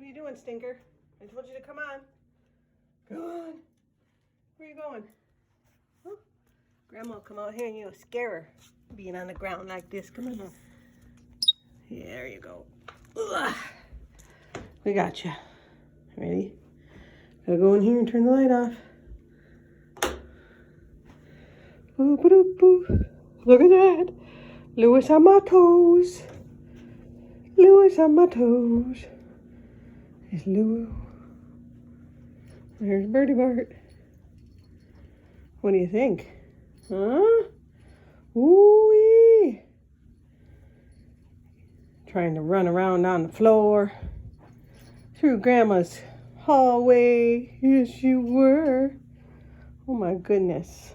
What are you doing, stinker? I told you to come on. Come on. Where are you going? Huh? Grandma will come out here and you'll scare her being on the ground like this. Come on. Yeah, there you go. Ugh. We got you. Ready? Gotta go in here and turn the light off. Boop, boop, boop. Look at that. Lewis on my toes. Lewis on my toes. It's Lou. There's Birdie Bart. What do you think? Huh? Ooh-wee. Trying to run around on the floor. Through Grandma's hallway. Yes, you were. Oh my goodness.